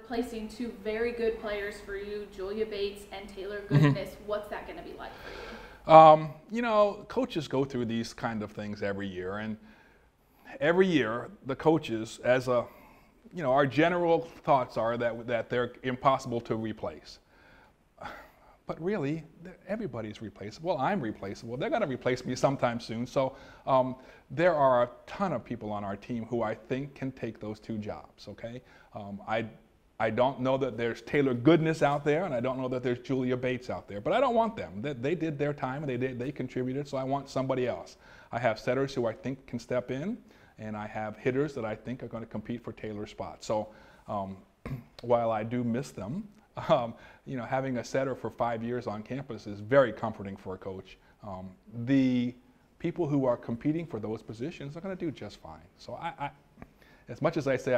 replacing two very good players for you, Julia Bates and Taylor Goodness. What's that going to be like for you? You know, coaches go through these kind of things every year, and every year the coaches, as a, you know, our general thoughts are that they're impossible to replace. But really, everybody's replaceable. I'm replaceable. They're going to replace me sometime soon. So there are a ton of people on our team who I think can take those two jobs, okay? I don't know that there's Taylor Goodness out there, and I don't know that there's Julia Bates out there, but I don't want them. They did their time, and they contributed, so I want somebody else. I have setters who I think can step in, and I have hitters that I think are going to compete for Taylor's spot. So while I do miss them, you know, having a setter for 5 years on campus is very comforting for a coach. The people who are competing for those positions are going to do just fine. So as much as I say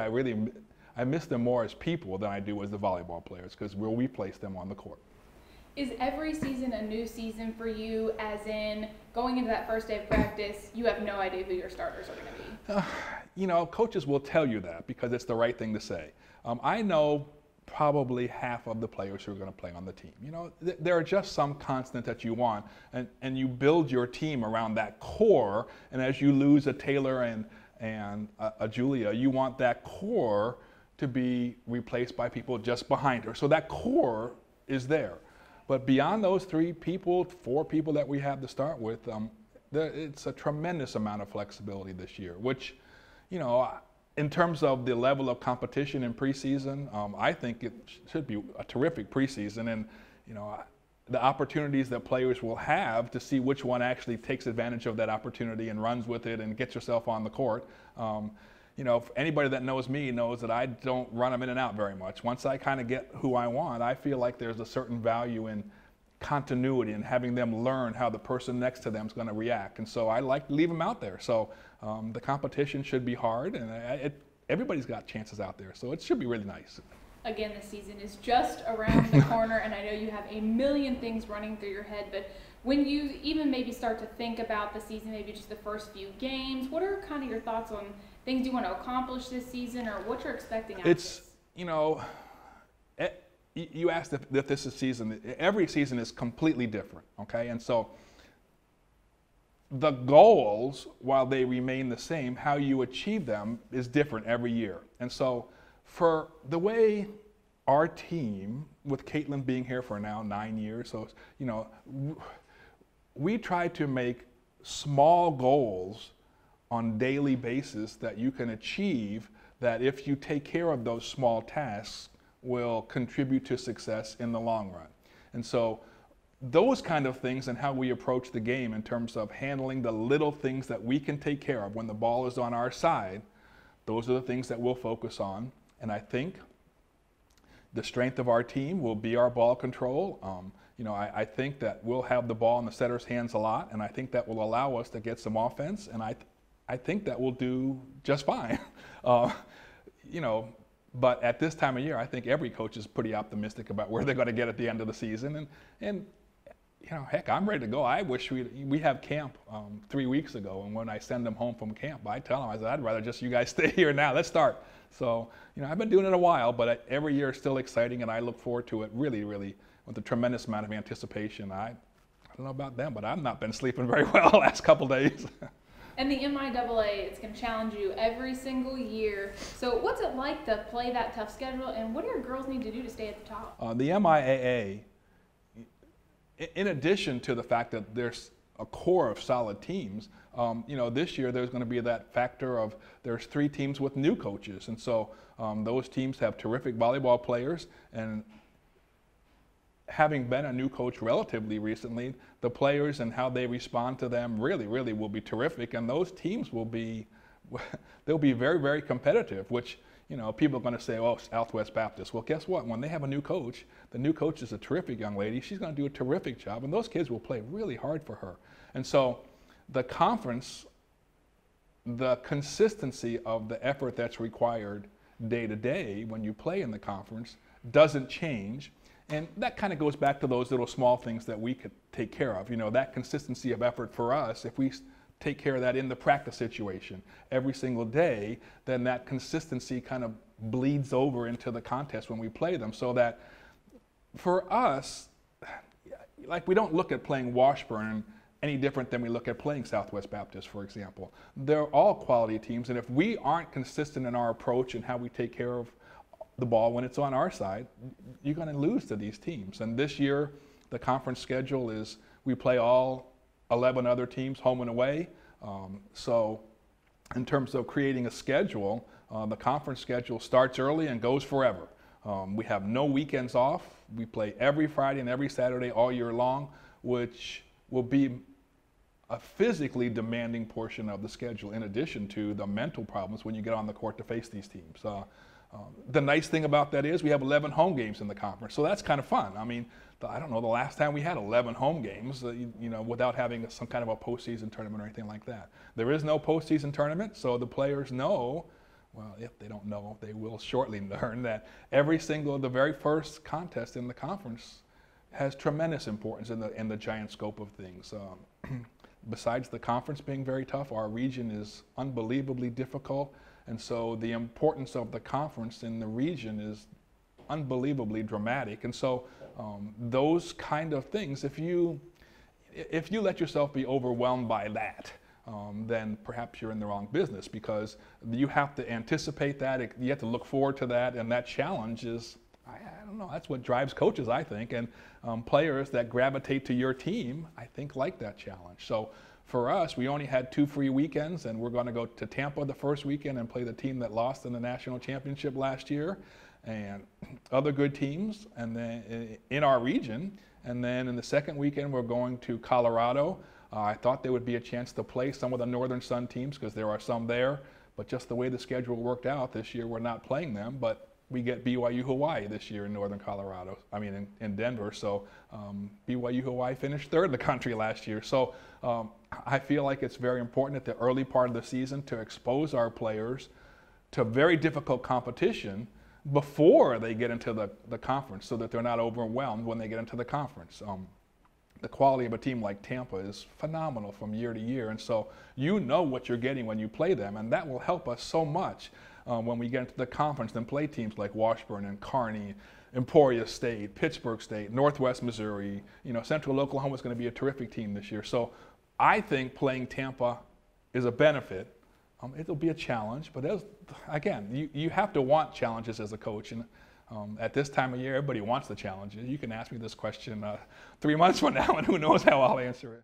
I miss them more as people than I do as the volleyball players, because we'll replace them on the court. Is every season a new season for you, as in going into that first day of practice, you have no idea who your starters are going to be? You know, coaches will tell you that because it's the right thing to say. I know probably half of the players who are going to play on the team. You know, there are just some constant that you want, and you build your team around that core, and as you lose a Taylor and a Julia, you want that core to be replaced by people just behind her. So that core is there. But beyond those 3 people, 4 people that we have to start with, it's a tremendous amount of flexibility this year, which, you know, in terms of the level of competition in preseason, I think it should be a terrific preseason, and you know, the opportunities that players will have to see which one actually takes advantage of that opportunity and runs with it and gets yourself on the court. You know, anybody that knows me knows that I don't run them in and out very much. Once I kind of get who I want, I feel like there's a certain value in continuity and having them learn how the person next to them is going to react. And so I like to leave them out there. So the competition should be hard, and everybody's got chances out there. So it should be really nice. Again, the season is just around the corner, and I know you have a million things running through your head, but when you even maybe start to think about the season, maybe just the first few games, what are kind of your thoughts on things you want to accomplish this season, or what you're expecting out of this? You know, you asked if this is season. Every season is completely different, okay? And so the goals, while they remain the same, how you achieve them is different every year. And so for the way our team, with Caitlin being here for now 9 years, so, you know, we try to make small goals on daily basis that you can achieve, that if you take care of those small tasks will contribute to success in the long run. And so those kind of things and how we approach the game in terms of handling the little things that we can take care of when the ball is on our side, those are the things that we'll focus on. And I think the strength of our team will be our ball control. You know, I think that we'll have the ball in the setter's hands a lot, and I think that will allow us to get some offense, and I think that we'll do just fine. You know, but at this time of year, I think every coach is pretty optimistic about where they're going to get at the end of the season, and you know, heck, I'm ready to go. I wish we have camp 3 weeks ago, and when I send them home from camp, I tell them, I said, I'd rather just you guys stay here now. Let's start. So, you know, I've been doing it a while, but every year is still exciting, and I look forward to it really, really with a tremendous amount of anticipation. I don't know about them, but I've not been sleeping very well the last couple days. And the MIAA, it's going to challenge you every single year. So what's it like to play that tough schedule, and what do your girls need to do to stay at the top? The MIAA, in addition to the fact that there's a core of solid teams, you know, this year there's going to be that factor of there's 3 teams with new coaches, and so those teams have terrific volleyball players, and having been a new coach relatively recently, the players and how they respond to them really, really will be terrific, and those teams will be, they'll be very, very competitive, which, you know, people are going to say, oh, Southwest Baptist. Well, guess what? When they have a new coach, the new coach is a terrific young lady. She's going to do a terrific job, and those kids will play really hard for her. And so the conference, the consistency of the effort that's required day to day when you play in the conference doesn't change. And that kind of goes back to those little small things that we could take care of. You know, that consistency of effort for us, if we take care of that in the practice situation every single day, then that consistency kind of bleeds over into the contest when we play them. So that for us, like, we don't look at playing Washburn any different than we look at playing Southwest Baptist, for example. They're all quality teams, and if we aren't consistent in our approach and how we take care of the ball when it's on our side, you're going to lose to these teams. And this year, the conference schedule is we play all 11 other teams home and away. So in terms of creating a schedule, the conference schedule starts early and goes forever. We have no weekends off. We play every Friday and every Saturday all year long, which will be a physically demanding portion of the schedule, in addition to the mental problems when you get on the court to face these teams. The nice thing about that is we have 11 home games in the conference, so that's kind of fun. I mean, I don't know the last time we had 11 home games, without having some kind of a postseason tournament or anything like that. There is no postseason tournament, so the players know, well, if they don't know, they will shortly learn that the very first contest in the conference has tremendous importance in the giant scope of things. Besides the conference being very tough, our region is unbelievably difficult, and so the importance of the conference in the region is unbelievably dramatic. And so those kind of things, if you let yourself be overwhelmed by that, then perhaps you're in the wrong business, because you have to anticipate that, you have to look forward to that, and that challenge is, I don't know, that's what drives coaches, I think, and players that gravitate to your team, I think, like that challenge. So for us, we only had 2 free weekends, and we're going to go to Tampa the first weekend and play the team that lost in the national championship last year, and other good teams, and then in our region. And then in the second weekend, we're going to Colorado. I thought there would be a chance to play some of the Northern Sun teams, because there are some there, but just the way the schedule worked out this year, we're not playing them. But we get BYU Hawaii this year in Northern Colorado, in Denver. So BYU Hawaii finished 3rd in the country last year. So I feel like it's very important at the early part of the season to expose our players to very difficult competition before they get into the conference, so that they're not overwhelmed when they get into the conference. The quality of a team like Tampa is phenomenal from year to year, and so you know what you're getting when you play them, and that will help us so much when we get into the conference and play teams like Washburn and Kearney, Emporia State, Pittsburgh State, Northwest Missouri. Central Oklahoma is going to be a terrific team this year. So I think playing Tampa is a benefit. It'll be a challenge, but again, you have to want challenges as a coach. And at this time of year, everybody wants the challenges. You can ask me this question 3 months from now, and who knows how I'll answer it.